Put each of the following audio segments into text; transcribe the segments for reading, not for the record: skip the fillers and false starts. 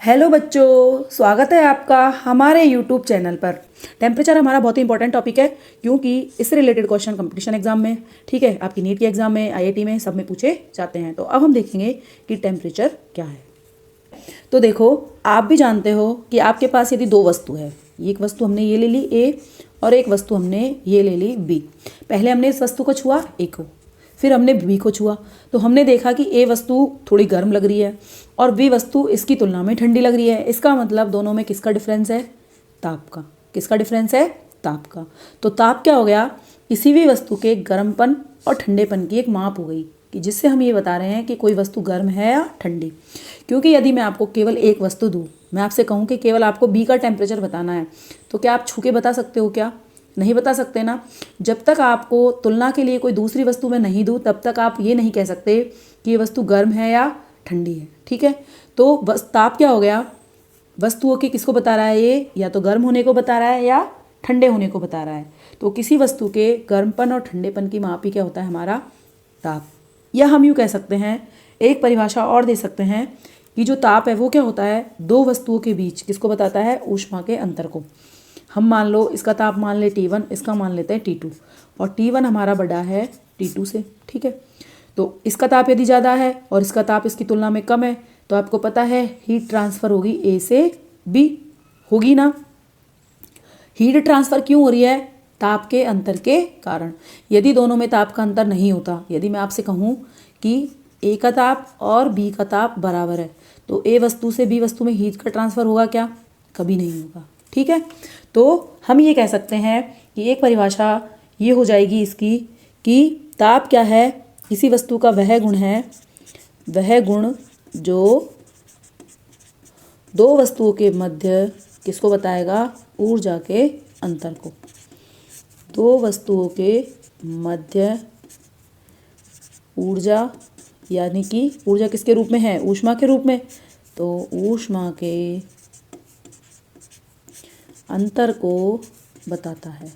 Hello बच्चों, स्वागत है आपका हमारे यूट्यूब चैनल पर। टेम्परेचर हमारा बहुत ही इंपॉर्टेंट टॉपिक है क्योंकि इससे रिलेटेड क्वेश्चन कंपटीशन एग्जाम में, ठीक है, आपकी नीट के एग्जाम में, आईआईटी में, सब में पूछे जाते हैं। तो अब हम देखेंगे कि टेम्परेचर क्या है। तो देखो, आप भी जानते हो कि आपके पास यदि दो वस्तु है, एक वस्तु हमने ये ले ली ए और एक वस्तु हमने ये ले ली बी। पहले हमने इस वस्तु को छुआ ए को, फिर हमने बी को छुआ, तो हमने देखा कि ए वस्तु थोड़ी गर्म लग रही है और बी वस्तु इसकी तुलना में ठंडी लग रही है। इसका मतलब दोनों में किसका डिफरेंस है? ताप का। किसका डिफरेंस है? ताप का। तो ताप क्या हो गया? किसी भी वस्तु के गर्मपन और ठंडेपन की एक माप हो गई कि जिससे हम ये बता रहे हैं कि कोई वस्तु गर्म है या ठंडी। क्योंकि यदि मैं आपको केवल एक वस्तु दूँ, मैं आपसे कहूँ कि केवल आपको बी का टेम्परेचर बताना है, तो क्या आप छू के बता सकते हो? क्या नहीं बता सकते ना। जब तक आपको तुलना के लिए कोई दूसरी वस्तु मैं नहीं दूँ, तब तक आप ये नहीं कह सकते कि ये वस्तु गर्म है या ठंडी है, ठीक है। तो बस ताप क्या हो गया? वस्तुओं के किसको बता रहा है? ये या तो गर्म होने को बता रहा है या ठंडे होने को बता रहा है। तो किसी वस्तु के गर्मपन और ठंडेपन की माप ही क्या होता है? हमारा ताप। या हम यूँ कह सकते हैं, एक परिभाषा और दे सकते हैं कि जो ताप है वो क्या होता है? दो वस्तुओं के बीच किसको बताता है? ऊष्मा के अंतर को। हम मान लो इसका ताप मान ले T1, इसका मान लेते हैं T2, और T1 हमारा बड़ा है T2 से, ठीक है। तो इसका ताप यदि ज़्यादा है और इसका ताप इसकी तुलना में कम है, तो आपको पता है हीट ट्रांसफ़र होगी A से B, होगी ना। हीट ट्रांसफ़र क्यों हो रही है? ताप के अंतर के कारण। यदि दोनों में ताप का अंतर नहीं होता, यदि मैं आपसे कहूँ कि A का ताप और B का ताप बराबर है, तो A वस्तु से B वस्तु में हीट का ट्रांसफ़र होगा क्या? कभी नहीं होगा, ठीक है। तो हम ये कह सकते हैं कि एक परिभाषा ये हो जाएगी इसकी कि ताप क्या है? किसी वस्तु का वह गुण है, वह गुण जो दो वस्तुओं के मध्य किसको बताएगा? ऊर्जा के अंतर को। दो वस्तुओं के मध्य ऊर्जा, यानी कि ऊर्जा किसके रूप में है? ऊष्मा के रूप में। तो ऊष्मा के अंतर को बताता है।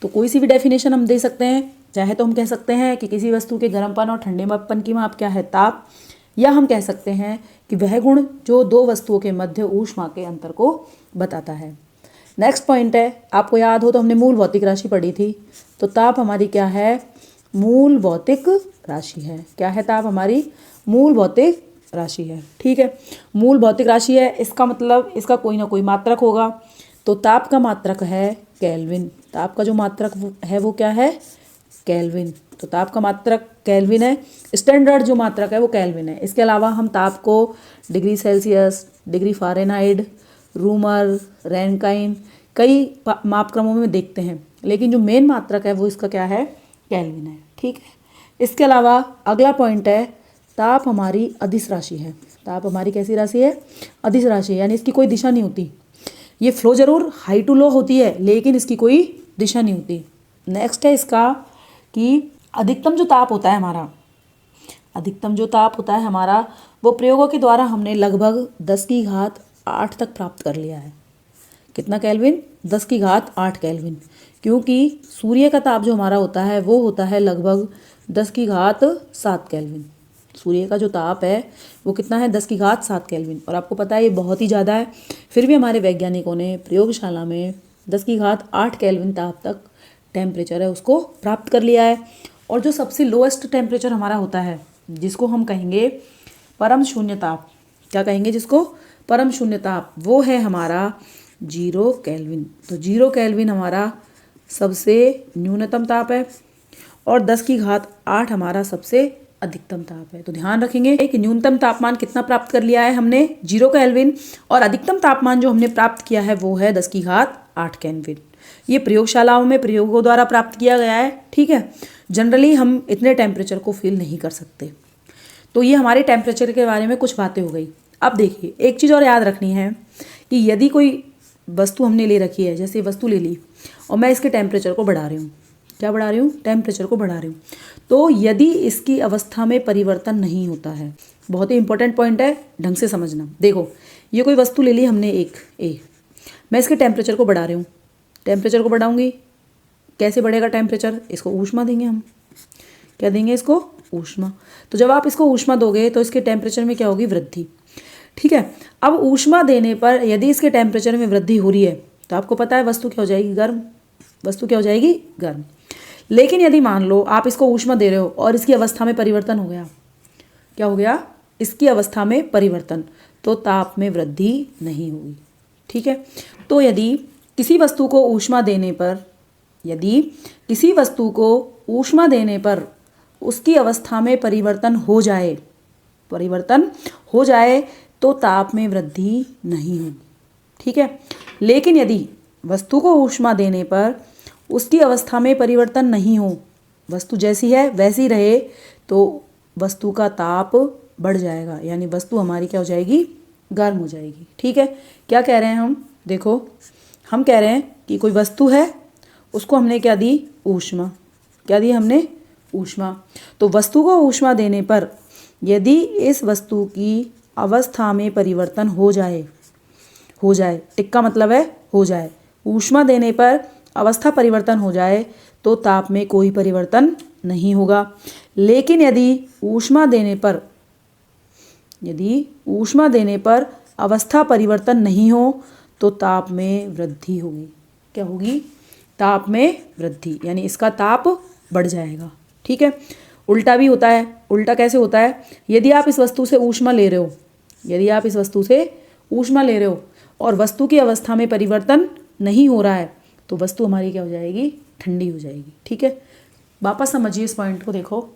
तो कोई सी भी डेफिनेशन हम दे सकते हैं। चाहे तो हम कह सकते हैं कि किसी वस्तु के गर्मपन और ठंडेपन की माप क्या है? ताप। या हम कह सकते हैं कि वह गुण जो दो वस्तुओं के मध्य ऊष्मा के अंतर को बताता है। नेक्स्ट पॉइंट है, आपको याद हो तो हमने मूल भौतिक राशि पढ़ी थी। तो ताप हमारी क्या है? मूल भौतिक राशि है। क्या है ताप? हमारी मूल भौतिक राशि है, ठीक है। मूल भौतिक राशि है, इसका मतलब इसका कोई ना कोई मात्रक होगा। तो ताप का मात्रक है केल्विन। ताप का जो मात्रक है वो क्या है? केल्विन। तो ताप का मात्रक केल्विन है। स्टैंडर्ड जो मात्रक है वो केल्विन है। इसके अलावा हम ताप को degree Celsius, degree Fahrenheit, rumour, Rankine, कई मापक्रमों में देखते हैं, लेकिन जो मेन मात्रक है वो इसका क्या है? केल्विन है, ठीक है। इसके अलावा अगला पॉइंट है, ताप हमारी अदिश राशि है। ताप हमारी कैसी राशि है? अदिश राशि है, यानी इसकी कोई दिशा नहीं होती। ये फ्लो जरूर हाई टू लो होती है, लेकिन इसकी कोई दिशा नहीं होती। नेक्स्ट है इसका कि अधिकतम जो ताप होता है हमारा, अधिकतम जो ताप होता है हमारा, वो प्रयोगों के द्वारा हमने लगभग 10⁸ तक प्राप्त कर लिया है। कितना केल्विन? 10⁸ केल्विन। क्योंकि सूर्य का ताप जो हमारा होता है वो होता है लगभग 10⁻7 केल्विन। सूर्य का जो ताप है वो कितना है? 10⁻7 केल्विन। और आपको पता है ये बहुत ही ज़्यादा है, फिर भी हमारे वैज्ञानिकों ने प्रयोगशाला में 10⁸ केल्विन ताप तक टेम्परेचर है उसको प्राप्त कर लिया है। और जो सबसे लोएस्ट टेम्परेचर हमारा होता है, जिसको हम कहेंगे परम शून्य ताप, क्या कहेंगे जिसको? परम शून्य ताप, वो है हमारा 0 केल्विन। तो 0 केल्विन हमारा सबसे न्यूनतम ताप है और 10⁸ हमारा सबसे अधिकतम ताप है। तो ध्यान रखेंगे कि न्यूनतम तापमान कितना प्राप्त कर लिया है हमने? 0 केल्विन। और अधिकतम तापमान जो हमने प्राप्त किया है वो है 10⁸ केल्विन। ये प्रयोगशालाओं में प्रयोगों द्वारा प्राप्त किया गया है, ठीक है। जनरली हम इतने टेम्परेचर को फील नहीं कर सकते। तो ये हमारे टेम्परेचर के बारे में कुछ बातें हो गई। अब देखिए, एक चीज़ और याद रखनी है कि यदि कोई वस्तु हमने ले रखी है, जैसे वस्तु ले ली और मैं इसके टेम्परेचर को बढ़ा रही हूँ, क्या बढ़ा रही हूँ? टेम्परेचर को बढ़ा रही हूँ। तो यदि इसकी अवस्था में परिवर्तन नहीं होता है, बहुत ही इंपॉर्टेंट पॉइंट है, ढंग से समझना। देखो, ये कोई वस्तु ले ली हमने एक ए, मैं इसके टेम्परेचर को बढ़ा रही हूँ। टेम्परेचर को बढ़ाऊंगी, कैसे बढ़ेगा टेम्परेचर? इसको ऊष्मा देंगे हम। क्या देंगे इसको? ऊष्मा। तो जब आप इसको ऊष्मा दोगे तो इसके टेम्परेचर में क्या होगी? वृद्धि। ठीक है, अब ऊष्मा देने पर यदि इसके टेम्परेचर में वृद्धि हो रही है तो आपको पता है वस्तु क्या हो जाएगी? गर्म। वस्तु क्या हो जाएगी? गर्म। लेकिन यदि मान लो आप इसको ऊष्मा दे रहे हो और इसकी अवस्था में परिवर्तन हो गया, क्या हो गया? इसकी अवस्था में परिवर्तन, तो ताप में वृद्धि नहीं होगी। ठीक है, तो यदि किसी वस्तु को ऊष्मा देने पर, यदि किसी वस्तु को ऊष्मा देने पर उसकी अवस्था में परिवर्तन हो जाए, तो ताप में वृद्धि नहीं होगी। ठीक है, लेकिन यदि वस्तु को ऊष्मा देने पर उसकी अवस्था में परिवर्तन नहीं हो, वस्तु जैसी है वैसी रहे, तो वस्तु का ताप बढ़ जाएगा, यानी वस्तु हमारी क्या हो जाएगी? गर्म हो जाएगी। ठीक है, क्या कह रहे हैं हम? देखो, हम कह रहे हैं कि कोई वस्तु है, उसको हमने क्या दी? ऊष्मा। क्या दी हमने? ऊष्मा। तो वस्तु को ऊष्मा देने पर यदि इस वस्तु की अवस्था में परिवर्तन हो जाए, टिक्का मतलब है हो जाए, ऊष्मा देने पर अवस्था परिवर्तन हो जाए तो ताप में कोई परिवर्तन नहीं होगा। लेकिन यदि ऊष्मा देने पर अवस्था परिवर्तन नहीं हो तो ताप में वृद्धि होगी। क्या होगी? ताप में वृद्धि, यानी इसका ताप बढ़ जाएगा। ठीक है, उल्टा भी होता है। उल्टा कैसे होता है? यदि आप इस वस्तु से ऊष्मा ले रहे हो, और वस्तु की अवस्था में परिवर्तन नहीं हो रहा है तो वस्तु हमारी क्या हो जाएगी? ठंडी हो जाएगी। ठीक है, वापस समझिए इस पॉइंट को।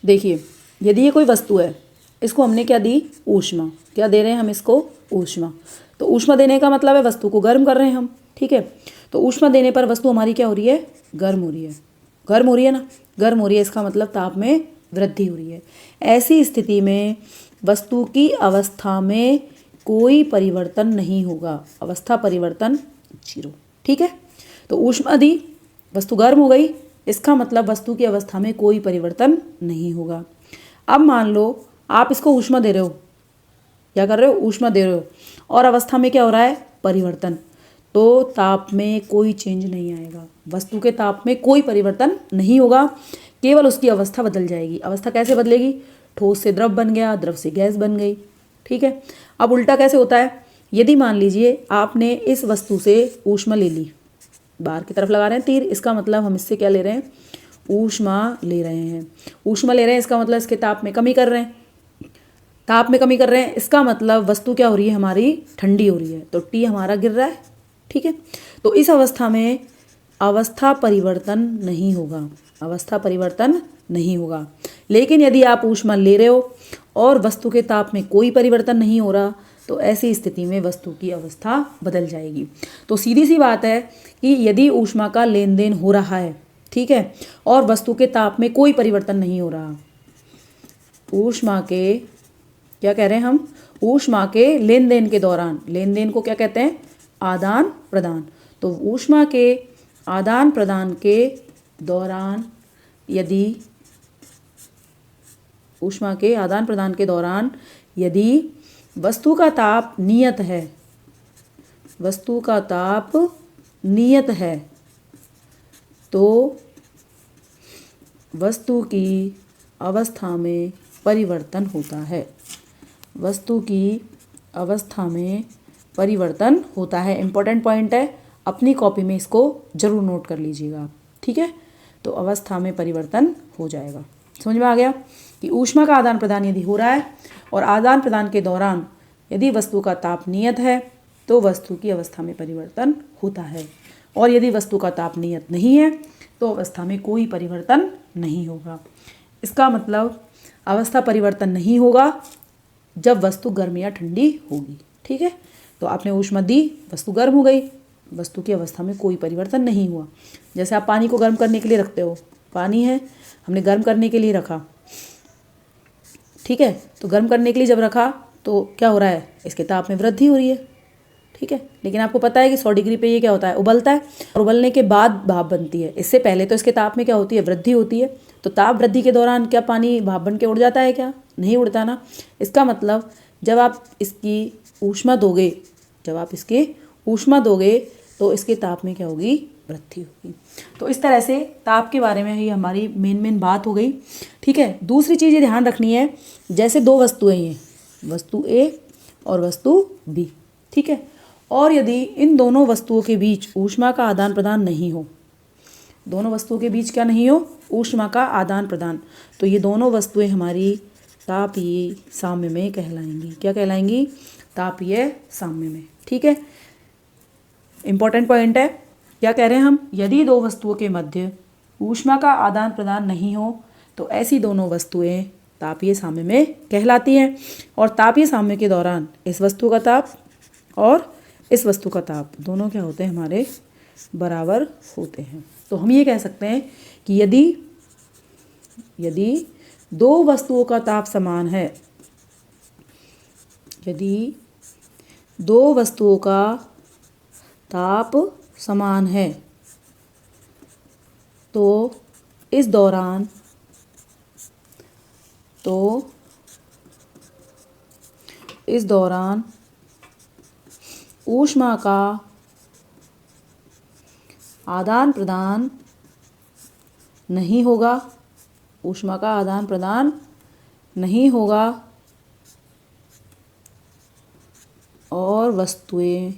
देखिए, यदि ये कोई वस्तु है, इसको हमने क्या दी? ऊष्मा। क्या दे रहे हैं हम इसको? ऊष्मा। तो ऊष्मा देने का मतलब है वस्तु को गर्म कर रहे हैं हम। ठीक है, तो ऊष्मा देने पर वस्तु हमारी क्या हो रही है? गर्म हो रही है। गर्म हो रही है ना? गर्म हो रही है, इसका मतलब ताप में वृद्धि हो रही है। ऐसी स्थिति में वस्तु की अवस्था में कोई परिवर्तन नहीं होगा, अवस्था परिवर्तन 0। ठीक है, तो ऊष्मा दी, वस्तु गर्म हो गई, इसका मतलब वस्तु की अवस्था में कोई परिवर्तन नहीं होगा। अब मान लो आप इसको ऊष्मा दे रहे हो, क्या कर रहे हो? ऊष्मा दे रहे हो, और अवस्था में क्या हो रहा है? परिवर्तन, तो ताप में कोई चेंज नहीं आएगा, वस्तु के ताप में कोई परिवर्तन नहीं होगा, केवल उसकी अवस्था बदल जाएगी। अवस्था कैसे बदलेगी? ठोस से द्रव बन गया, द्रव से गैस बन गई। ठीक है, अब उल्टा कैसे होता है? यदि मान लीजिए आपने इस वस्तु से ऊष्मा ले ली, बाहर की तरफ लगा रहे हैं तीर, इसका मतलब हम इससे क्या ले रहे हैं? ऊष्मा ले रहे हैं। ऊष्मा ले रहे हैं, इसका मतलब इसके ताप में कमी कर रहे हैं। इसका मतलब वस्तु क्या हो रही है? हमारी ठंडी हो रही है, तो T हमारा गिर रहा है। ठीक है, तो इस अवस्था में अवस्था परिवर्तन नहीं होगा। लेकिन यदि आप ऊष्मा ले रहे हो और वस्तु के ताप में कोई परिवर्तन नहीं हो रहा, तो ऐसी स्थिति में वस्तु की अवस्था बदल जाएगी। तो सीधी सी बात है कि यदि ऊष्मा का लेन देन हो रहा है, ठीक है, और वस्तु के ताप में कोई परिवर्तन नहीं हो रहा, ऊष्मा के, क्या कह रहे हैं हम? ऊष्मा के लेन देन के दौरान, लेन देन को क्या कहते हैं? आदान प्रदान। तो ऊष्मा के आदान प्रदान के दौरान यदि वस्तु का ताप नियत है, तो वस्तु की अवस्था में परिवर्तन होता है। इंपॉर्टेंट पॉइंट है, अपनी कॉपी में इसको जरूर नोट कर लीजिएगा आप। ठीक है, तो अवस्था में परिवर्तन हो जाएगा। समझ में आ गया कि ऊष्मा का आदान प्रदान यदि हो रहा है और आदान प्रदान के दौरान यदि वस्तु का ताप नियत है तो वस्तु की अवस्था में परिवर्तन होता है, और यदि वस्तु का ताप नियत नहीं है तो अवस्था में कोई परिवर्तन नहीं होगा। इसका मतलब अवस्था परिवर्तन नहीं होगा जब वस्तु गर्म या ठंडी होगी। ठीक है, तो आपने ऊष्मा दी, वस्तु गर्म हो गई, वस्तु की अवस्था में कोई परिवर्तन नहीं हुआ। जैसे आप पानी को गर्म करने के लिए रखते हो, पानी है, हमने गर्म करने के लिए रखा, ठीक है, तो गर्म करने के लिए जब रखा तो क्या हो रहा है? इसके ताप में वृद्धि हो रही है। ठीक है, लेकिन आपको पता है कि 100 डिग्री पे ये क्या होता है? उबलता है, और उबलने के बाद भाप बनती है। इससे पहले तो इसके ताप में क्या होती है? वृद्धि होती है। तो ताप वृद्धि के दौरान क्या पानी भाप बन के उड़ जाता है क्या? नहीं उड़ता ना। इसका मतलब जब आप इसकी ऊष्मा दोगे तो इसके ताप में क्या होगी? वृद्धि होगी। तो इस तरह से ताप के बारे में ही हमारी मेन बात हो गई। ठीक है, दूसरी चीज़ ये ध्यान रखनी है, जैसे दो वस्तुएं, ये वस्तु ए और वस्तु बी, ठीक है, और यदि इन दोनों वस्तुओं के बीच ऊष्मा का आदान प्रदान नहीं हो, दोनों वस्तुओं के बीच क्या नहीं हो, ऊष्मा का आदान प्रदान, तो ये दोनों वस्तुएं हमारी तापीय साम्य में कहलाएंगी। क्या कहलाएंगी? तापीय साम्य में। ठीक है, इंपॉर्टेंट पॉइंट है। क्या कह रहे हैं हम? यदि दो वस्तुओं के मध्य ऊष्मा का आदान प्रदान नहीं हो तो ऐसी दोनों वस्तुएं तापीय साम्य में कहलाती हैं। और तापीय साम्य के दौरान इस वस्तु का ताप और इस वस्तु का ताप दोनों क्या होते हैं? हमारे बराबर होते हैं। तो हम ये कह सकते हैं कि यदि दो वस्तुओं का ताप समान है, यदि दो वस्तुओं का ताप समान है तो इस दौरान ऊष्मा का आदान प्रदान नहीं होगा, ऊष्मा का आदान प्रदान नहीं होगा और वस्तुएं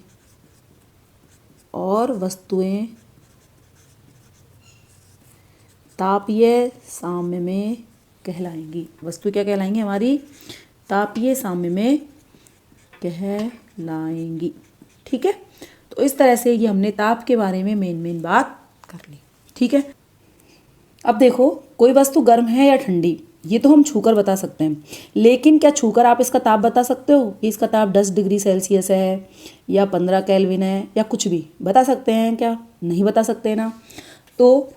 तापीय साम्य में कहलाएंगी। वस्तु क्या कहलाएंगी? हमारी तापीय साम्य में कहलाएंगी। ठीक है, तो इस तरह से ये हमने ताप के बारे में मेन बात कर ली। ठीक है, अब देखो, कोई वस्तु गर्म है या ठंडी, ये तो हम छूकर बता सकते हैं, लेकिन क्या छूकर आप इसका ताप बता सकते हो कि इसका ताप 10 डिग्री सेल्सियस है या 15 केल्विन है या कुछ भी बता सकते हैं क्या? नहीं बता सकते ना। तो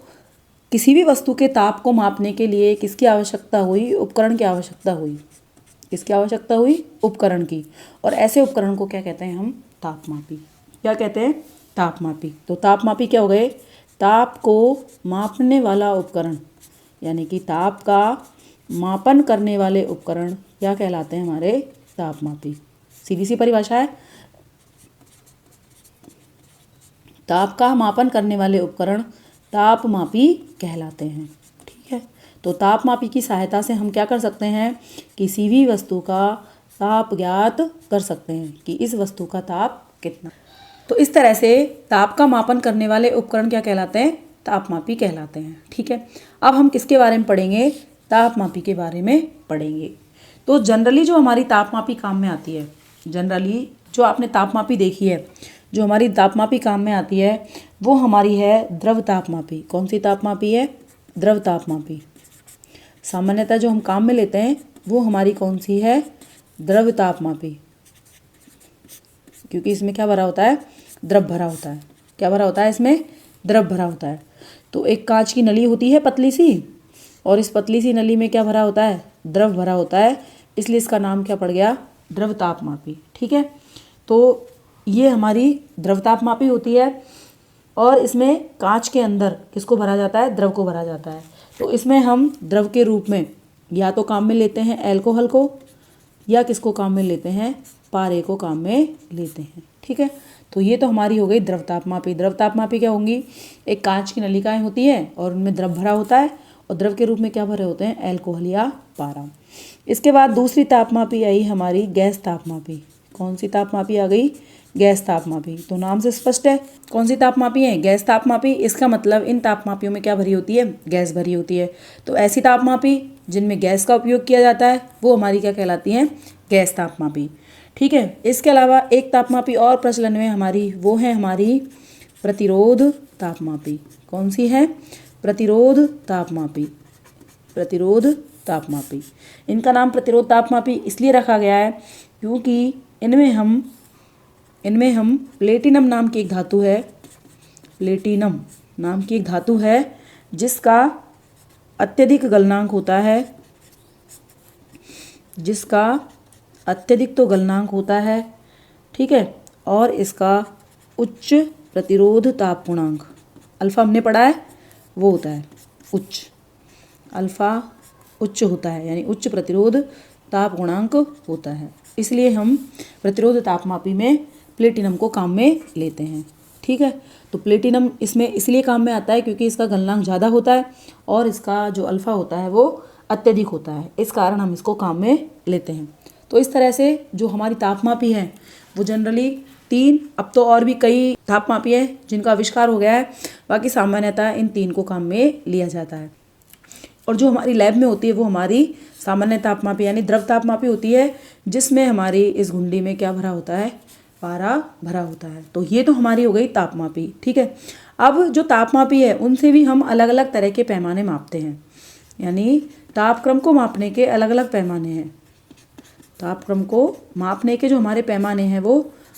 किसी भी वस्तु के ताप को मापने के लिए किसकी आवश्यकता हुई? उपकरण की आवश्यकता हुई। किसकी आवश्यकता हुई? उपकरण की। और ऐसे उपकरण को क्या कहते हैं हम? तापमापी। क्या कहते हैं? तापमापी। तो तापमापी क्या हो गए? ताप को मापने वाला उपकरण, यानी कि ताप का मापन करने वाले उपकरण क्या कहलाते हैं? हमारे तापमापी। सीधी सी परिभाषा है, ताप का मापन करने वाले उपकरण तापमापी कहलाते हैं। ठीक है, तो तापमापी की सहायता से हम क्या कर सकते हैं? किसी भी वस्तु का ताप ज्ञात कर सकते हैं कि इस वस्तु का ताप कितना। तो इस तरह से ताप का मापन करने वाले उपकरण क्या कहलाते हैं? तापमापी कहलाते हैं। ठीक है, अब हम किसके बारे में पढ़ेंगे? तापमापी के बारे में पढ़ेंगे। तो जनरली जो हमारी तापमापी काम में आती है, जनरली जो आपने तापमापी देखी है, जो हमारी तापमापी काम में आती है, वो हमारी है द्रव तापमापी। कौन सी तापमापी है? द्रव तापमापी। सामान्यतः जो हम काम में लेते हैं वो हमारी कौन सी है? द्रव तापमापी, क्योंकि इसमें क्या भरा होता है? द्रव भरा होता है। क्या भरा होता है? इसमें द्रव भरा होता है। तो एक कांच की नली होती है पतली सी, और इस पतली सी नली में क्या भरा होता है? द्रव भरा होता है, इसलिए इसका नाम क्या पड़ गया? द्रव तापमापी। ठीक है, तो ये हमारी द्रव तापमापी होती है, और इसमें कांच के अंदर किसको भरा जाता है? द्रव को भरा जाता है। तो इसमें हम द्रव के रूप में या तो काम में लेते हैं एल्कोहल को, या किसको काम में लेते हैं? पारे को काम में लेते हैं। ठीक है, तो ये तो हमारी हो गई द्रव तापमापी। द्रव तापमापी क्या होंगी? एक कांच की नलिकाएं होती हैं और उनमें द्रव भरा होता है, और द्रव के रूप में क्या भरे होते हैं? एल्कोहल या पारा। इसके बाद दूसरी तापमापी आई हमारी गैस तापमापी। कौन सी तापमापी आ गई? गैस तापमापी। तो नाम से स्पष्ट है कौन सी तापमापी है? गैस तापमापी। इसका मतलब इन तापमापियों में क्या भरी होती है? गैस भरी होती है। तो ऐसी तापमापी जिनमें गैस का उपयोग किया जाता है वो हमारी क्या कहलाती हैं? गैस तापमापी। ठीक है, इसके अलावा एक तापमापी और प्रचलन में हमारी, वो है हमारी प्रतिरोध तापमापी। कौन सी है? प्रतिरोध तापमापी। प्रतिरोध तापमापी। इनका नाम प्रतिरोध तापमापी इसलिए रखा गया है क्योंकि इनमें हम प्लेटिनम नाम की एक धातु है, प्लेटिनम नाम की एक धातु है जिसका अत्यधिक गलनांक होता है, जिसका अत्यधिक तो गलनांक होता है। ठीक है, और इसका उच्च प्रतिरोध ताप गुणांक, अल्फा हमने पढ़ा है, वो होता है उच्च, अल्फा उच्च होता है, यानी उच्च प्रतिरोध ताप गुणांक होता है। इसलिए हम प्रतिरोध तापमापी में प्लेटिनम को काम में लेते हैं। ठीक है। तो प्लेटिनम इसमें इसलिए काम में आता है क्योंकि इसका गलनांक ज़्यादा होता है और इसका जो अल्फ़ा होता है वो अत्यधिक होता है, इस कारण हम इसको काम में लेते हैं। तो इस तरह से जो हमारी तापमापी है वो जनरली 3, अब तो और भी कई तापमापी है जिनका आविष्कार हो गया है, बाकी सामान्यतः इन 3 को काम में लिया जाता है। और जो हमारी लैब में होती है वो हमारी सामान्य तापमापी यानी द्रव तापमापी होती है, जिसमें हमारी इस घुंडी में क्या भरा होता है, पारा भरा होता है। तो ये तो हमारी हो गई तापमापी, ठीक है। अब जो तापमापी है उनसे भी हम अलग अलग तरह के पैमाने मापते हैं, यानी तापक्रम को मापने के अलग अलग पैमाने हैं। तापक्रम को मापने के जो हमारे पैमाने हैं वो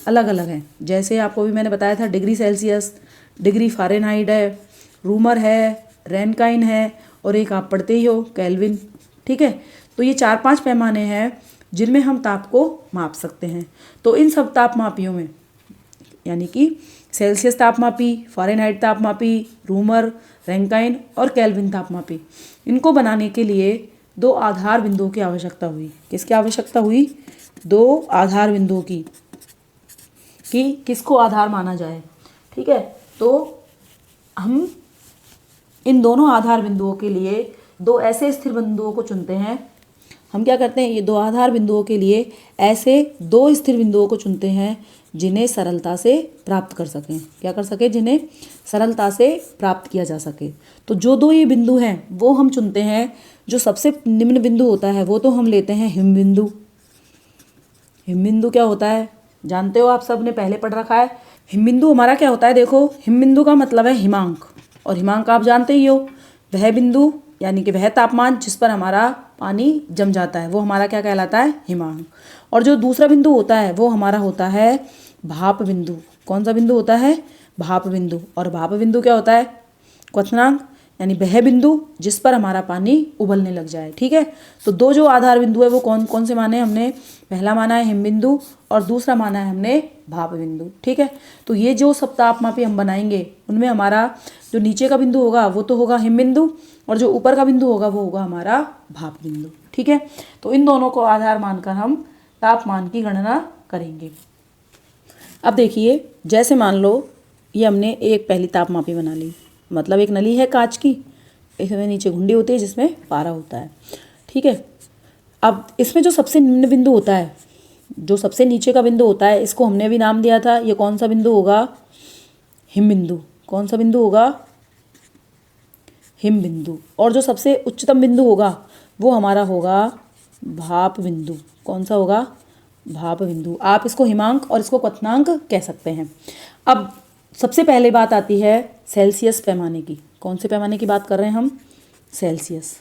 अलग अलग हैं। जैसे आपको भी मैंने बताया था, डिग्री सेल्सियस, डिग्री फ़ारेनहाइट है, रूमर है, रैनकाइन है, और एक आप पढ़ते ही हो केल्विन, ठीक है। तो ये 4-5 पैमाने हैं जिनमें हम ताप को माप सकते हैं। तो इन सब तापमापियों में यानी कि सेल्सियस तापमापी, फ़ारेनहाइट तापमापी, रूमर, रैंकाइन और केल्विन तापमापी, इनको बनाने के लिए 2 आधार बिंदुओं की आवश्यकता हुई। किसकी आवश्यकता हुई? 2 आधार बिंदुओं की, कि किसको आधार माना जाए, ठीक है। तो हम इन दोनों आधार बिंदुओं के लिए 2 ऐसे स्थिर बिंदुओं को चुनते हैं। हम क्या करते हैं, ये 2 आधार बिंदुओं के लिए ऐसे 2 स्थिर बिंदुओं को चुनते हैं जिन्हें सरलता से प्राप्त कर सकें। क्या कर सके? जिन्हें सरलता से प्राप्त किया जा सके। तो जो 2 ये बिंदु हैं वो हम चुनते हैं। जो सबसे निम्न बिंदु होता है वो तो हम लेते हैं हिम बिंदु। हिम बिंदु क्या होता है जानते हो, आप सब ने पहले पढ़ रखा है। हिम बिंदु हमारा क्या होता है, देखो हिम बिंदु का मतलब है हिमांक, और हिमांक आप जानते ही हो, वह बिंदु यानी कि वह तापमान जिस पर हमारा पानी जम जाता है वो हमारा क्या कहलाता है, हिमांक। और जो दूसरा बिंदु होता है वो हमारा होता है भाप बिंदु। कौन सा बिंदु होता है? भाप बिंदु। और भाप बिंदु क्या होता है? क्वथनांक, यानी वह बिंदु जिस पर हमारा पानी उबलने लग जाए, ठीक है। तो 2 जो आधार बिंदु है वो कौन कौन से माने हमने? पहला माना है हिम बिंदु और दूसरा माना है हमने भाप बिंदु, ठीक है। तो ये जो सब तापमापी हम बनाएंगे उनमें हमारा जो नीचे का बिंदु होगा वो तो होगा हिम बिंदु, और जो ऊपर का बिंदु होगा वो होगा हमारा भाप बिंदु, ठीक है। तो इन दोनों को आधार मानकर हम तापमान की गणना करेंगे। अब देखिए, जैसे मान लो ये हमने एक पहली तापमापी बना ली, मतलब एक नली है कांच की, इसमें नीचे घुंडी होती है जिसमें पारा होता है, ठीक है। अब इसमें जो सबसे निम्न बिंदु होता है, जो सबसे नीचे का बिंदु होता है, इसको हमने भी नाम दिया था। ये कौन सा बिंदु होगा? हिम बिंदु। कौन सा बिंदु होगा? हिम बिंदु। और जो सबसे उच्चतम बिंदु होगा वो हमारा होगा भाप बिंदु। कौन सा होगा? भाप बिंदु। आप इसको हिमांक और इसको क्वथनांक कह सकते हैं। अब सबसे पहले बात आती है सेल्सियस पैमाने की। कौन से पैमाने की बात कर रहे हैं हम? सेल्सियस।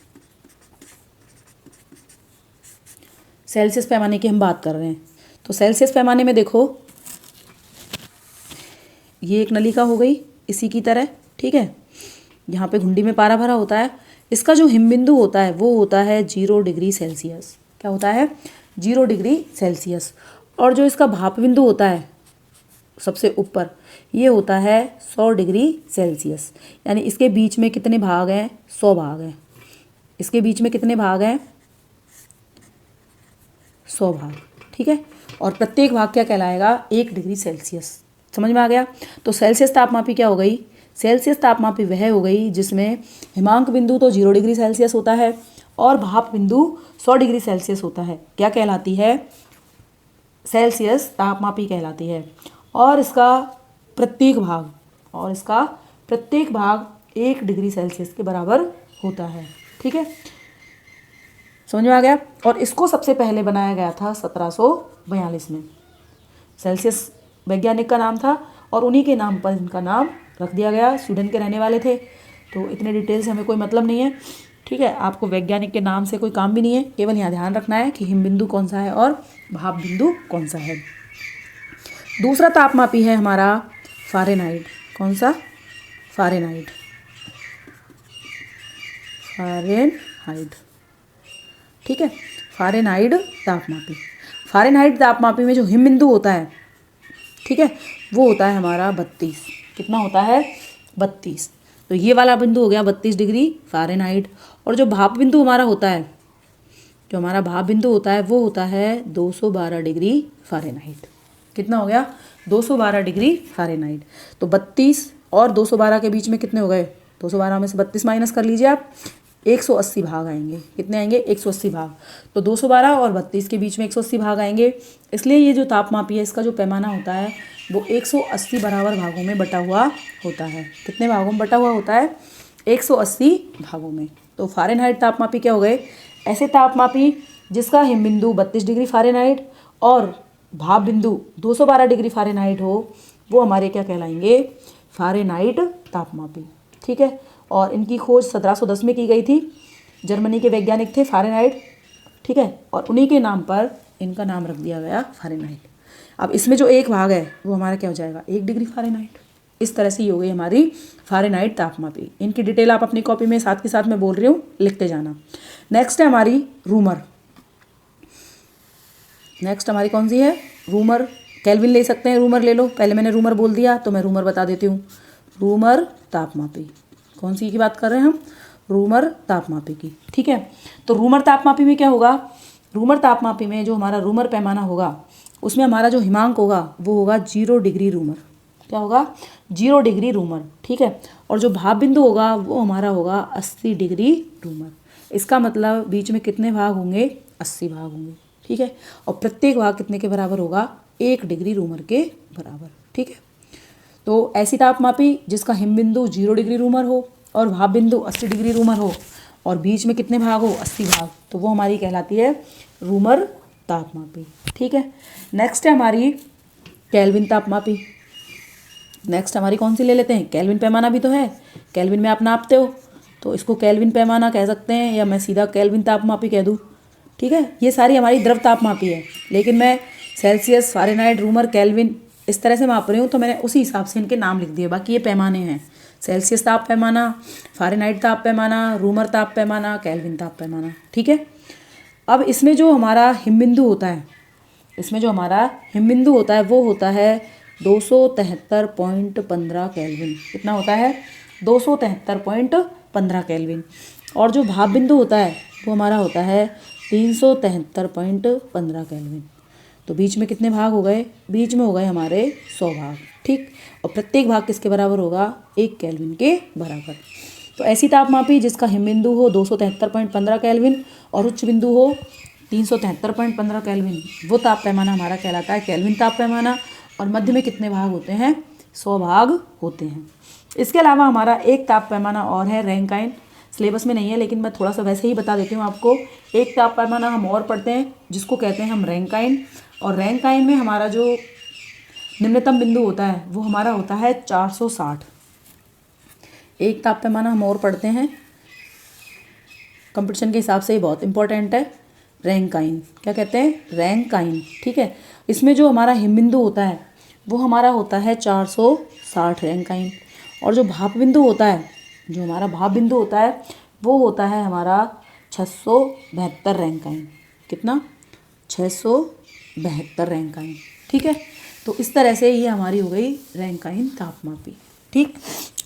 सेल्सियस पैमाने की हम बात कर रहे हैं। तो सेल्सियस पैमाने में देखो, ये एक नलिका हो गई इसी की तरह, ठीक है। यहाँ पे घुंडी में पारा भरा होता है। इसका जो हिम बिंदु होता है वो होता है 0 डिग्री सेल्सियस। क्या होता है? 0 डिग्री सेल्सियस। और जो इसका भाप बिंदु होता है सबसे ऊपर, ये होता है 100 डिग्री सेल्सियस। यानी इसके बीच में कितने भाग हैं? 100 भाग हैं। इसके बीच में कितने भाग हैं? 100 भाग, ठीक है। और प्रत्येक भाग क्या कहलाएगा? 1 डिग्री सेल्सियस। समझ में आ गया? तो सेल्सियस तापमापी क्या हो गई? सेल्सियस तापमापी वह हो गई जिसमें हिमांक बिंदु तो 0 डिग्री सेल्सियस होता है और भाप बिंदु 100 डिग्री सेल्सियस होता है। क्या कहलाती है? सेल्सियस तापमापी कहलाती है। और इसका प्रत्येक भाग 1 डिग्री सेल्सियस के बराबर होता है, ठीक है। समझ में आ गया? और इसको सबसे पहले बनाया गया था 1742 में। सेल्सियस वैज्ञानिक का नाम था और उन्हीं के नाम पर इनका नाम रख दिया गया। स्वीडन के रहने वाले थे। तो इतने डिटेल से हमें कोई मतलब नहीं है, ठीक है। आपको वैज्ञानिक के नाम से कोई काम भी नहीं है, केवल यहाँ ध्यान रखना है कि हिम बिंदु कौन सा है और भाप बिंदु कौन सा है। दूसरा तापमापी है हमारा फ़ारेनहाइट। कौन सा? फ़ारेनहाइट। फ़ारेनहाइट, ठीक है। फ़ारेनहाइट तापमापी। फ़ारेनहाइट तापमापी में जो हिम बिंदु होता है, ठीक है, वो होता है हमारा 32। कितना होता है? 32। तो ये वाला बिंदु हो गया 32 डिग्री फ़ारेनहाइट। और जो भाप बिंदु हमारा होता है, जो हमारा भाप बिंदु होता है वो होता है 212 डिग्री फ़ारेनहाइट। कितना हो गया 212 डिग्री फ़ारेनहाइट। तो 32 और 212 के बीच में कितने हो गए, 212 में से 32 माइनस कर लीजिए आप, 180 भाग आएंगे। कितने आएंगे 180 भाग। तो 212 और 32 के बीच में 180 भाग आएंगे। इसलिए ये जो तापमापी है इसका जो पैमाना होता है वो 180 बराबर भागों में बटा हुआ होता है। कितने भागों में बटा हुआ होता है 180 भागों में। तो फ़ारेनहाइट तापमापी क्या हो गए, ऐसे तापमापी जिसका हिमबिंदु 32 डिग्री फ़ारेनहाइट और भाप बिंदु 212 डिग्री फ़ारेनहाइट हो, वो हमारे क्या कहलाएंगे, फ़ारेनहाइट तापमापी। ठीक है। और इनकी खोज 1710 में की गई थी, जर्मनी के वैज्ञानिक थे फ़ारेनहाइट। ठीक है। और उन्हीं के नाम पर इनका नाम रख दिया गया फ़ारेनहाइट। अब इसमें जो एक भाग है वो हमारा क्या हो जाएगा 1 डिग्री फ़ारेनहाइट। इस तरह से ही हो गई हमारी फ़ारेनहाइट तापमापी। इनकी डिटेल आप अपनी कॉपी में साथ के साथ मैं बोल रही हूँ लिखते जाना। नेक्स्ट है हमारी रूमर। नेक्स्ट हमारी कौन सी है, रूमर। केल्विन ले सकते हैं, रूमर ले लो। पहले मैंने रूमर बोल दिया तो मैं रूमर बता देती हूँ। रूमर तापमापी, कौन सी की बात कर रहे हैं हम, रूमर तापमापी की। ठीक है। तो रूमर तापमापी में क्या होगा, रूमर तापमापी में जो हमारा रूमर पैमाना होगा उसमें हमारा जो हिमांक होगा वो होगा 0 डिग्री रूमर। क्या होगा 0 डिग्री रूमर। ठीक है। और जो भाप बिंदु होगा वो हमारा होगा 80 डिग्री रूमर। इसका मतलब बीच में कितने भाग होंगे, 80 भाग होंगे। ठीक है। और प्रत्येक भाग कितने के बराबर होगा, 1 डिग्री रूमर के बराबर। ठीक है। तो ऐसी तापमापी जिसका हिमबिंदु 0 डिग्री रूमर हो और भाप बिंदु 80 डिग्री रूमर हो और बीच में कितने भाग हो, 80 भाग, तो वो हमारी कहलाती है रूमर तापमापी। ठीक है। नेक्स्ट है हमारी केल्विन तापमापी। नेक्स्ट हमारी कौन सी ले लेते हैं, केल्विन पैमाना भी तो है। केल्विन में आप नापते हो तो इसको केल्विन पैमाना कह सकते हैं या मैं सीधा केल्विन तापमापी कह दूँ। ठीक है। ये सारी हमारी द्रव तापमापी है, लेकिन मैं सेल्सियस, फ़ारेनहाइट, रूमर, केल्विन इस तरह से माप रही हूँ तो मैंने उसी हिसाब से इनके नाम लिख दिए। बाकी ये पैमाने हैं, सेल्सियस ताप पैमाना, फ़ारेनहाइट ताप पैमाना, रूमर ताप पैमाना, केल्विन ताप पैमाना। ठीक है। अब इसमें जो हमारा हिमबिंदु होता है, इसमें जो हमारा हिमबिंदु होता है वो होता है 273.15 केल्विन। कितना होता है 273.15 केल्विन। और जो भाप बिंदु होता है वो हमारा होता है 373.15 केल्विन। तो बीच में कितने भाग हो गए, बीच में हो गए हमारे 100 भाग। ठीक। और प्रत्येक भाग किसके बराबर होगा, 1 केल्विन के बराबर। तो ऐसी तापमापी जिसका हिमबिंदु हो 273.15 केल्विन और उच्च बिंदु हो 373.15 केल्विन, वो ताप पैमाना हमारा कहलाता है केल्विन ताप पैमाना। और मध्य में कितने भाग होते हैं, 100 भाग होते हैं। इसके अलावा हमारा एक ताप पैमाना और है रैंकाइन। सिलेबस में नहीं है लेकिन मैं थोड़ा सा वैसे ही बता देती हूँ आपको। एक ताप पैमाना हम और पढ़ते हैं जिसको कहते हैं हम रैंकाइन। और रैंकाइन में हमारा जो निम्नतम बिंदु होता है वो हमारा होता है 460। एक ताप पैमाना हम और पढ़ते हैं, कंपटीशन के हिसाब से ये बहुत इंपॉर्टेंट है, रैंकाइन। क्या कहते हैं, रैंकाइन। ठीक है। इसमें जो हमारा हिमबिंदु होता है वो हमारा होता है 460 रैंकाइन। और जो भाप बिंदु होता है, जो हमारा भाप बिंदु होता है वो होता है हमारा 672 रैंकाइन। कितना, 672 रैंकाइन। ठीक है। तो इस तरह से ये हमारी हो गई रैंकाइन तापमापी। ठीक।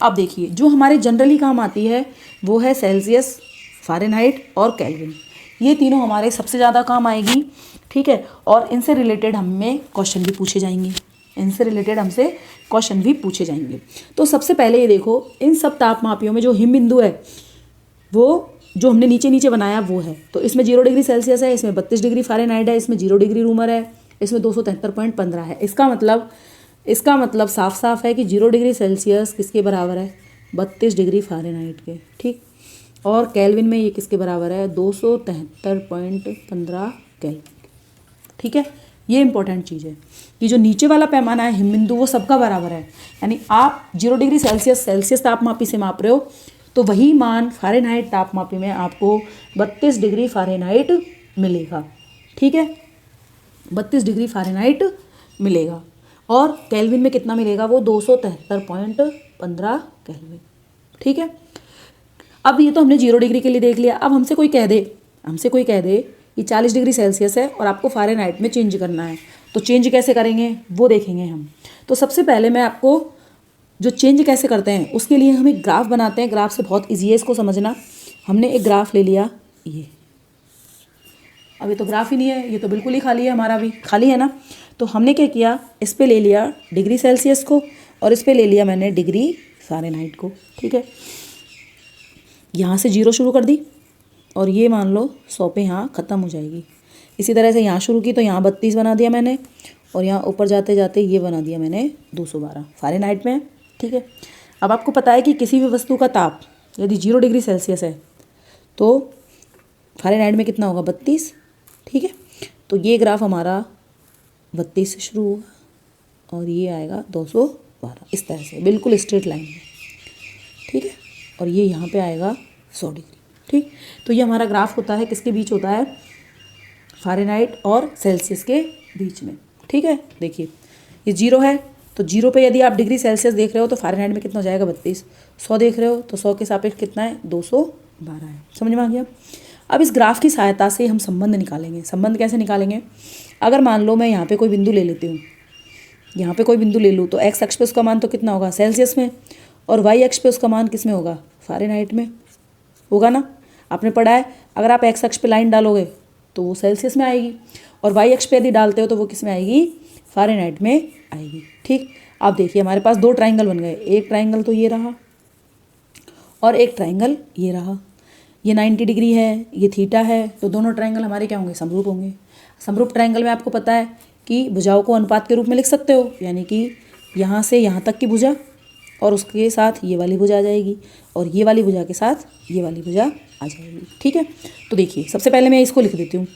अब देखिए जो हमारे जनरली काम आती है वो है सेल्सियस, फ़ारेनहाइट और केल्विन। ये तीनों हमारे सबसे ज़्यादा काम आएगी। ठीक है। और इनसे रिलेटेड हमें क्वेश्चन भी पूछे जाएंगे, इनसे रिलेटेड हमसे क्वेश्चन भी पूछे जाएंगे। तो सबसे पहले ये देखो, इन सब तापमापियों में जो हिम बिंदु है वो जो हमने नीचे नीचे बनाया वो है। तो इसमें 0 डिग्री सेल्सियस है, इसमें 32 डिग्री फ़ारेनहाइट है, इसमें 0 डिग्री रूमर है, इसमें 273.15 है। इसका मतलब साफ साफ है कि 0 डिग्री सेल्सियस किसके बराबर है, 32 डिग्री फ़ारेनहाइट के। ठीक। और केल्विन में ये किसके बराबर है, 273.15 केल्विन। ठीक है। ये इंपॉर्टेंट चीज़ है कि जो नीचे वाला पैमाना है हिमबिंदु वो सबका बराबर है। यानी आप 0 डिग्री सेल्सियस तापमापी से माप रहे हो तो वही मान फ़ारेनहाइट तापमापी में आपको 32 डिग्री फ़ारेनहाइट मिलेगा। ठीक है। 32 डिग्री फ़ारेनहाइट मिलेगा। और केल्विन में कितना मिलेगा, वो 273.15 केल्विन। ठीक है। अब ये तो हमने 0 डिग्री के लिए देख लिया। अब हमसे कोई कह दे कि 40 डिग्री सेल्सियस है और आपको फ़ारेनहाइट में चेंज करना है, तो चेंज कैसे करेंगे वो देखेंगे हम। तो सबसे पहले मैं आपको जो चेंज कैसे करते हैं उसके लिए हम एक ग्राफ बनाते हैं। ग्राफ से बहुत ईजी है इसको समझना। हमने एक ग्राफ ले लिया, ये अब ये तो ग्राफ ही नहीं है, ये तो बिल्कुल ही खाली है, हमारा भी खाली है ना। तो हमने क्या किया, इस पे ले लिया डिग्री सेल्सियस को और इस पे ले लिया मैंने डिग्री फ़ारेनहाइट को। ठीक है, यहाँ से 0 शुरू कर दी और ये मान लो 100 पे यहाँ ख़त्म हो जाएगी। इसी तरह से यहाँ शुरू की तो यहाँ 32 बना दिया मैंने और यहाँ ऊपर जाते जाते ये बना दिया मैंने 212 फ़ारेनहाइट में। ठीक है, अब आपको पता है कि किसी भी वस्तु का ताप यदि 0 डिग्री सेल्सियस है तो फ़ारेनहाइट में कितना होगा, 32। ठीक है, तो ये ग्राफ हमारा 32 से शुरू हुआ और ये आएगा 212, इस तरह से बिल्कुल स्ट्रेट लाइन में। ठीक है, और ये यहाँ पे आएगा 100 डिग्री। ठीक, तो ये हमारा ग्राफ होता है, किसके बीच होता है, फ़ारेनहाइट और सेल्सियस के बीच में। ठीक है, देखिए ये 0 है तो 0 पे यदि आप डिग्री सेल्सियस देख रहे हो तो फ़ारेनहाइट में कितना हो जाएगा, 32। 100 देख रहे हो तो 100 के सापेक्ष कितना है, 212 है। समझ में आ गया। अब इस ग्राफ की सहायता से हम संबंध निकालेंगे। संबंध कैसे निकालेंगे, अगर मान लो मैं यहाँ पे कोई बिंदु ले लेती हूँ, यहाँ पे कोई बिंदु ले लूँ तो एक्स अक्ष पे उसका मान तो कितना होगा, सेल्सियस में, और वाई अक्ष पे उसका मान किस में होगा, फ़ारेनहाइट में होगा ना। आपने पढ़ा है अगर आप एक्स अक्ष पे लाइन डालोगे तो वो सेल्सियस में आएगी और वाई अक्ष पे यदि डालते हो तो वो किस में आएगी, फ़ारेनहाइट में आएगी। ठीक, आप देखिए हमारे पास 2 ट्राइंगल बन गए, एक ट्राइंगल तो ये रहा और एक ट्राइंगल ये रहा। ये 90 डिग्री है, ये थीटा है, तो दोनों ट्राइंगल हमारे क्या होंगे, समरूप होंगे। समरूप ट्राइंगल में आपको पता है कि भुजाओं को अनुपात के रूप में लिख सकते हो, यानी कि यहाँ से यहाँ तक की भुजा और उसके साथ ये वाली भुजा आ जाएगी और ये वाली भुजा के साथ ये वाली भुजा आ जाएगी। ठीक है, तो देखिए सबसे पहले मैं इसको लिख देती हूँ।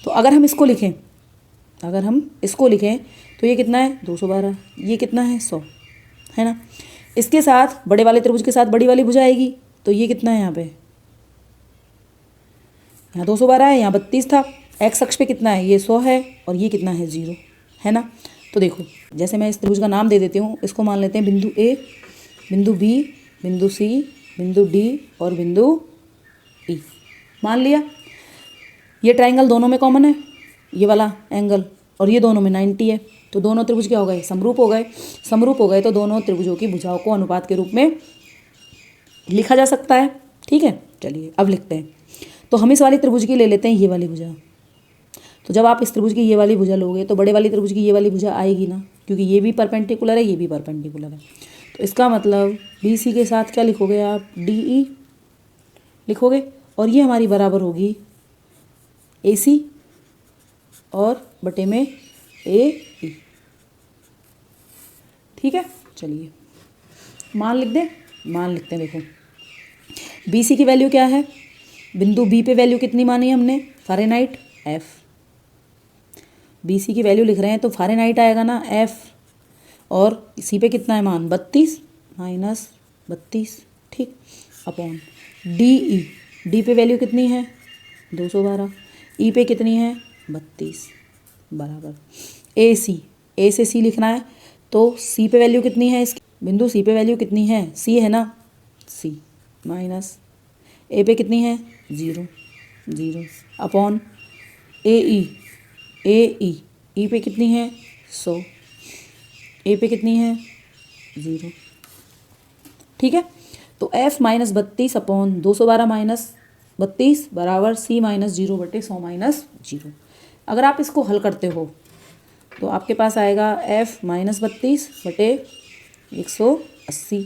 तो अगर हम इसको लिखें तो ये कितना है, 212, ये कितना है, 100 है ना। इसके साथ बड़े वाले त्रिभुज के साथ बड़ी वाली भुजा आएगी तो ये कितना है, यहाँ पे यहाँ 212 है, यहाँ 32 था। एक्स अक्ष पे कितना है, ये 100 है और ये कितना है, 0 है ना। तो देखो जैसे मैं इस त्रिभुज का नाम दे देती हूँ, इसको मान लेते हैं बिंदु ए, बिंदु बी, बिंदु सी, बिंदु डी और बिंदु ई। मान लिया ये ट्राइंगल दोनों में कॉमन है, ये वाला एंगल, और ये दोनों में 90 है, तो दोनों त्रिभुज क्या हो गए, समरूप हो गए। समरूप हो गए तो दोनों त्रिभुजों की भुजाओं को अनुपात के रूप में लिखा जा सकता है। ठीक है, चलिए अब लिखते हैं। तो हम इस वाली त्रिभुज की ले लेते हैं ये वाली भुजा। तो जब आप इस त्रिभुज की ये वाली भुजा लोगे तो बड़े वाली त्रिभुज की ये वाली भुजा आएगी ना, क्योंकि ये भी परपेंडिकुलर है, ये भी परपेंडिकुलर है। तो इसका मतलब बी सी के साथ क्या लिखोगे आप, डी ई लिखोगे और ये हमारी बराबर होगी ए सी और बटे में ए ई। ठीक है, चलिए मान लिख दें, मान लिखते हैं। देखो बी सी की वैल्यू क्या है, बिंदु बी पे वैल्यू कितनी मानी हमने, फ़ारेनहाइट एफ। बी सी की वैल्यू लिख रहे हैं तो फ़ारेनहाइट आएगा ना एफ, और सी पे कितना है मान, 32 माइनस 32। ठीक, अपॉन डी ई, डी पे वैल्यू कितनी है, 212, ई पे कितनी है, 32 बराबर ए सी। ए से सी लिखना है तो सी पे वैल्यू कितनी है इसकी, बिंदु सी पे वैल्यू कितनी है, सी है ना, सी माइनस ए पे कितनी है, 0 अपॉन ए ई, ई पे कितनी है, 100, ए पे कितनी है, 0। ठीक है, तो f माइनस 32 अपॉन 212 माइनस 32 बराबर सी माइनस 0 बटे 100 माइनस 0। अगर आप इसको हल करते हो तो आपके पास आएगा f माइनस 32 बटे 180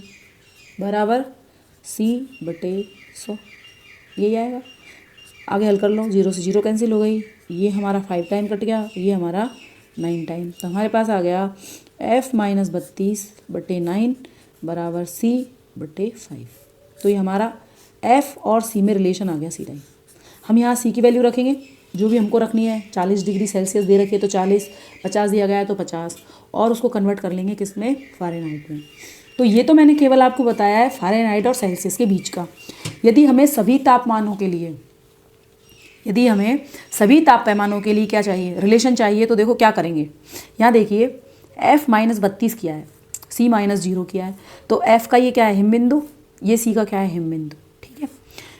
बराबर सी बटे 100, यही आएगा। आगे हल कर लो, 0 से 0 कैंसिल हो गई, ये हमारा 5 टाइम कट गया, ये हमारा 9 टाइम, तो हमारे पास आ गया f माइनस 32 बटे 9 बराबर c बटे 5। तो ये हमारा f और c में रिलेशन आ गया सीधा ही। हम यहाँ c की वैल्यू रखेंगे जो भी हमको रखनी है, 40 डिग्री सेल्सियस दे रखी है तो 40, 50 दिया गया है तो 50, और उसको कन्वर्ट कर लेंगे किस में, फ़ारेनहाइट में। तो ये तो मैंने केवल आपको बताया है फ़ारेनहाइट और सेल्सियस के बीच का। यदि हमें सभी तापमानों के लिए, यदि हमें सभी ताप पैमानों के लिए क्या चाहिए, रिलेशन चाहिए, तो देखो क्या करेंगे। यहाँ देखिए f माइनस 32 किया है, c माइनस 0 किया है, तो f का ये क्या है, हिम बिंदु, ये c का क्या है, हिम बिंदु। ठीक है,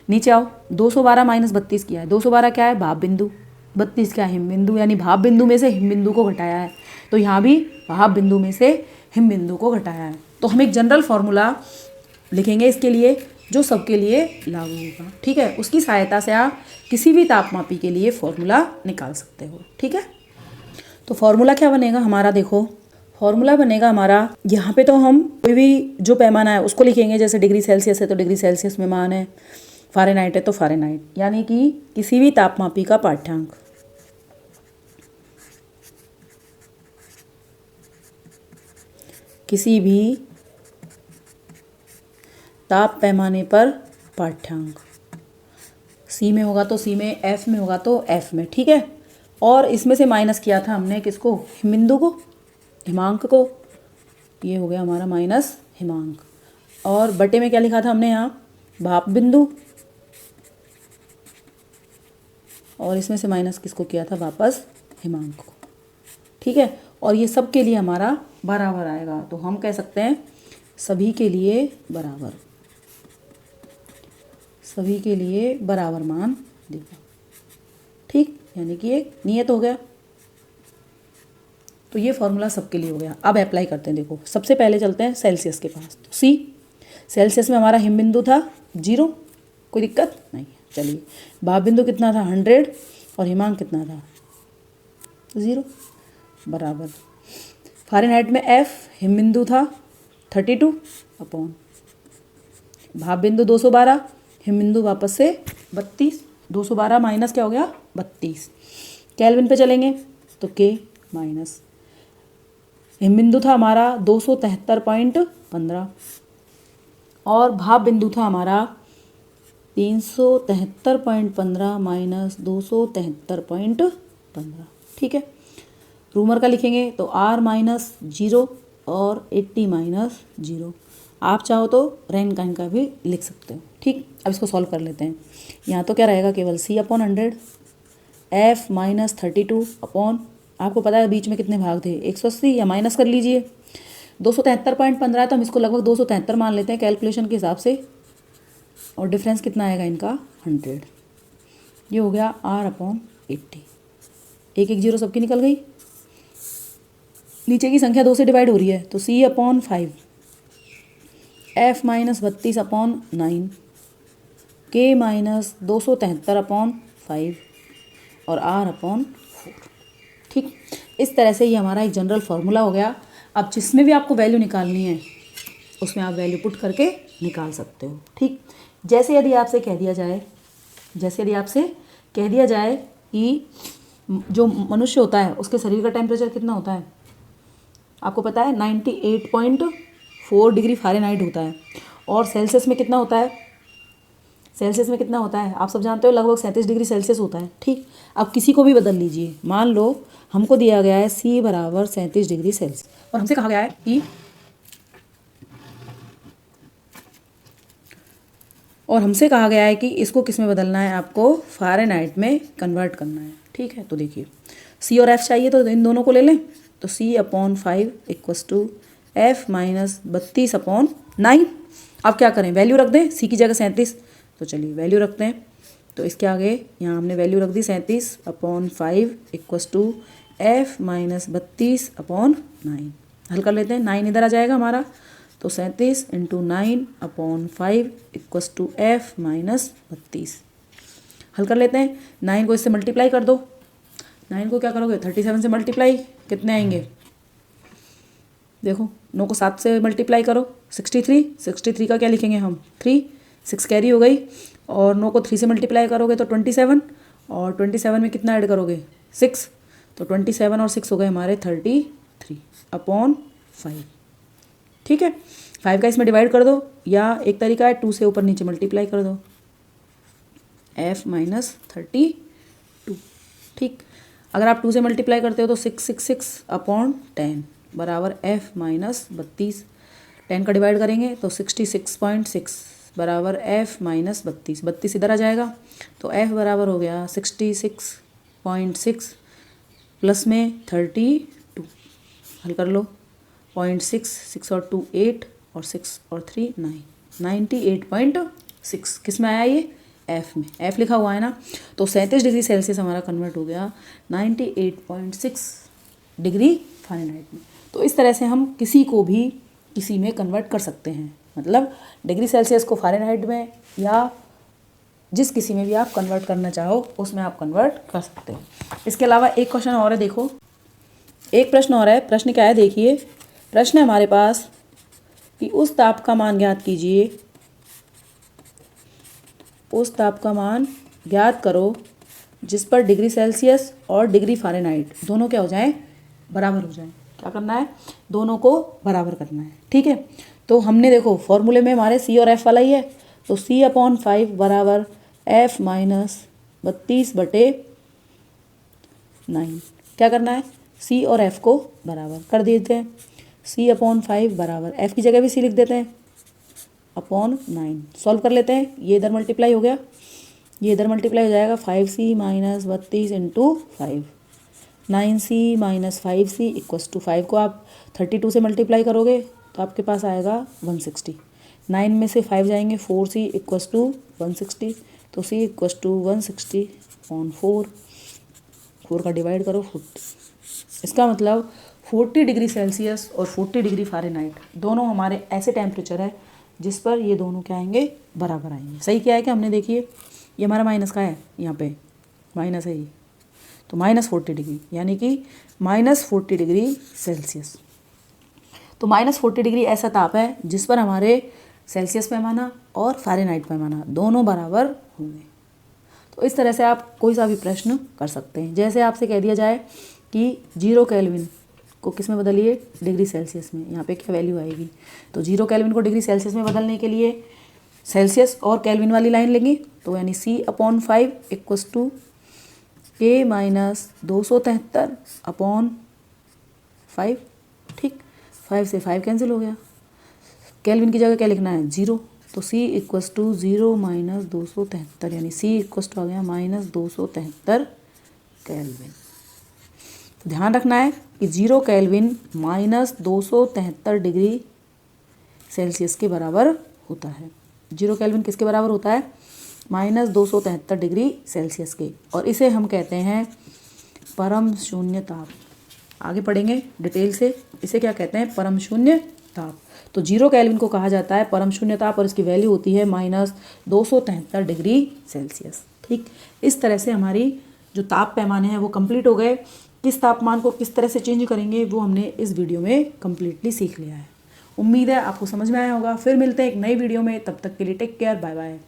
नीचे आओ, 212 माइनस 32 किया है, 212 क्या है, भाप बिंदु, 32 क्या है, हिम बिंदु, यानी भाप बिंदु में से हिम बिंदु को घटाया है, तो यहाँ भी भाप बिंदु में से हिम बिंदु को घटाया है। तो हम एक जनरल फॉर्मूला लिखेंगे इसके लिए जो सबके लिए लागू होगा। ठीक है, उसकी सहायता से आप किसी भी तापमापी के लिए फॉर्मूला निकाल सकते हो। ठीक है, तो फॉर्मूला क्या बनेगा हमारा, देखो फॉर्मूला बनेगा हमारा, यहाँ पे तो हम कोई भी जो पैमाना है उसको लिखेंगे, जैसे डिग्री सेल्सियस है तो डिग्री सेल्सियस में मान है, फ़ारेनहाइट है तो फ़ारेनहाइट, यानी कि किसी भी तापमापी का पाठ्यांक, किसी भी ताप पैमाने पर पाठ्यांक, सी में होगा तो सी में, एफ में होगा तो एफ में, ठीक है। और इसमें से माइनस किया था हमने किसको, हिमबिंदु को, हिमांक को, ये हो गया हमारा माइनस हिमांक। और बटे में क्या लिखा था हमने यहाँ, भाप बिंदु, और इसमें से माइनस किसको किया था, वापस हिमांक को, ठीक है। और ये सब के लिए हमारा बराबर आएगा, तो हम कह सकते हैं सभी के लिए बराबर, सभी के लिए बराबर मान देगा, ठीक, यानी कि एक नियत हो गया। तो ये फॉर्मूला सबके लिए हो गया। अब अप्लाई करते हैं, देखो सबसे पहले चलते हैं सेल्सियस के पास। तो सी, सेल्सियस में हमारा हिमबिंदु था 0, कोई दिक्कत नहीं है, चलिए। भाप बिंदु कितना था 100 और हिमांक कितना था 0, बराबर। फ़ारेनहाइट में एफ, हिमबिंदु था 32 अपॉन भाप बिंदु 212, हिमबिंदु वापस से 32, 212 माइनस क्या हो गया 32। केल्विन पे चलेंगे तो के माइनस, हिमबिंदु था हमारा 273.15 और भाप बिंदु था हमारा 373.15 माइनस 273.15, ठीक है। रूमर का लिखेंगे तो r माइनस 0 और 80 माइनस 0, आप चाहो तो रैनकाइन का भी लिख सकते हो, ठीक। अब इसको सॉल्व कर लेते हैं। यहाँ तो क्या रहेगा, केवल c upon 100, f minus 32 upon, आपको पता है बीच में कितने भाग थे 180, या माइनस कर लीजिए 273.15 है तो हम इसको लगभग 273 मान लेते हैं कैलकुलेशन के हिसाब से, और डिफरेंस कितना आएगा इनका 100, ये हो गया r अपॉन 80। एक एक जीरो सबकी निकल गई, नीचे की संख्या 2 से डिवाइड हो रही है तो c upon 5, f minus 32 upon 9, k minus 273 upon 5 और r अपॉन 4, ठीक। इस तरह से ये हमारा एक जनरल फार्मूला हो गया। अब जिसमें भी आपको वैल्यू निकालनी है उसमें आप वैल्यू पुट करके निकाल सकते हो, ठीक। जैसे यदि आपसे कह दिया जाए, जैसे यदि आपसे कह दिया जाए कि जो मनुष्य होता है उसके शरीर का टेम्परेचर कितना होता है, आपको पता है 98.4 डिग्री फ़ारेनहाइट होता है, और सेल्सियस में कितना होता है, सेल्सियस में कितना होता है आप सब जानते हो, लगभग 37 डिग्री सेल्सियस होता है, ठीक। अब किसी को भी बदल लीजिए, मान लो हमको दिया गया है C बराबर 37 डिग्री सेल्सियस, और हमसे कहा गया है कि इसको किस में बदलना है, आपको फ़ारेनहाइट में कन्वर्ट करना है, ठीक है। तो देखिए C और F चाहिए तो इन दोनों को ले लें, तो C upon 5 equals to F minus 32 upon 9। अब क्या करें, वैल्यू रख दें, C की जगह 37, तो चलिए वैल्यू रखते हैं। तो इसके आगे यहाँ हमने वैल्यू रख दी 37 upon 5 equals to F minus 32 upon 9। हल कर लेते हैं, 9 इधर आ जाएगा हमारा, तो 37 into 9 upon 5 equals to F minus 32। हल कर लेते हैं, 9 को इससे मल्टीप्लाई कर दो, 9 को क्या करोगे 37 से मल्टीप्लाई, कितने आएंगे, देखो 9 को 7 से मल्टीप्लाई करो 63, 63 का क्या लिखेंगे हम 3, 6 कैरी हो गई, और 9 को 3 से मल्टीप्लाई करोगे तो 27, और 27 में कितना ऐड करोगे 6, तो 27 और 6 हो गए हमारे 33 अपॉन 5, ठीक है। 5 का इसमें डिवाइड कर दो, या एक तरीका है 2 से ऊपर नीचे मल्टीप्लाई कर दो, F माइनस 32, ठीक। अगर आप 2 से मल्टीप्लाई करते हो तो 666 अपॉन 10 बराबर F माइनस 32, 10 का डिवाइड करेंगे तो 66.6 बराबर F माइनस 32, 32 इधर आ जाएगा, तो F बराबर हो गया 66.6 प्लस में 32, हल कर लो, 0.6, 6 और 2 8 और 6 और 3 9, 98.6 किस में आया ये F में, F लिखा हुआ है ना, तो 37 डिग्री सेल्सियस हमारा कन्वर्ट हो गया 98.6 डिग्री फ़ारेनहाइट में। तो इस तरह से हम किसी को भी किसी में कन्वर्ट कर सकते हैं, मतलब डिग्री सेल्सियस को फ़ारेनहाइट में, या जिस किसी में भी आप कन्वर्ट करना चाहो उसमें आप कन्वर्ट कर सकते हो। इसके अलावा एक क्वेश्चन और है, देखो एक प्रश्न और है। प्रश्न क्या है देखिए, प्रश्न है हमारे पास कि उस ताप का मान ज्ञात कीजिए, उस ताप का मान ज्ञात करो जिस पर डिग्री सेल्सियस और डिग्री फ़ारेनहाइट दोनों क्या हो जाएं, बराबर हो जाएं। क्या करना है, दोनों को बराबर करना है। ठीक है, तो हमने देखो फॉर्मूले में हमारे सी और एफ वाला ही है, तो C/5 बराबर F माइनस 32/9। क्या करना है, C और F को बराबर कर देते हैं। C/5 बराबर F की जगह भी C लिख देते हैं अपॉन 9। सॉल्व कर लेते हैं, ये इधर मल्टीप्लाई हो गया, ये इधर मल्टीप्लाई हो जाएगा 5C minus 32 into 5, 9C minus 5C equals to 5 को आप 32 से मल्टीप्लाई करोगे तो आपके पास आएगा 160। 9 में से 5 जाएंगे 4C इक्वस टू 160, तो C इक्वस टू 160/4, 4 का डिवाइड करो 40। इसका मतलब 40 डिग्री सेल्सियस और 40 डिग्री फ़ारेनहाइट दोनों हमारे ऐसे टेम्परेचर है जिस पर ये दोनों क्या आएंगे, बराबर आएंगे। सही क्या है कि हमने देखिए ये हमारा माइनस का है, यहाँ पे माइनस है ये, तो -40 डिग्री यानी कि -40 डिग्री सेल्सियस। तो -40 डिग्री ऐसा ताप है जिस पर हमारे सेल्सियस पैमाना और फ़ारेनहाइट पैमाना दोनों बराबर होंगे। तो इस तरह से आप कोई सा भी प्रश्न कर सकते हैं। जैसे आपसे कह दिया जाए कि 0 केल्विन को किस में बदलिए, डिग्री सेल्सियस में, यहाँ पे क्या वैल्यू आएगी, तो 0 केल्विन को डिग्री सेल्सियस में बदलने के लिए सेल्सियस और केल्विन वाली लाइन लेंगे, तो यानी C/5 equals to K minus 273/5। ठीक, 5 से 5 कैंसिल हो गया, केल्विन की जगह क्या लिखना है, 0, तो C इक्वस टू 0 माइनस 273 यानी C इक्वस टू आ गया -273 केल्विन। तो ध्यान रखना है कि 0 केल्विन -273 डिग्री सेल्सियस के बराबर होता है। 0 केल्विन किसके बराबर होता है, -273 डिग्री सेल्सियस के, और इसे हम कहते हैं परम शून्य ताप। आगे पढ़ेंगे डिटेल से, इसे क्या कहते हैं, परम शून्य ताप। तो 0 केल्विन को कहा जाता है परम शून्य ताप और इसकी वैल्यू होती है -273 डिग्री सेल्सियस। ठीक, इस तरह से हमारी जो ताप पैमाने हैं वो कंप्लीट हो गए। किस तापमान को किस तरह से चेंज करेंगे वो हमने इस वीडियो में कंप्लीटली सीख लिया है। उम्मीद है आपको समझ में आया होगा। फिर मिलते हैं एक नई वीडियो में, तब तक के लिए टेक केयर, बाय बाय।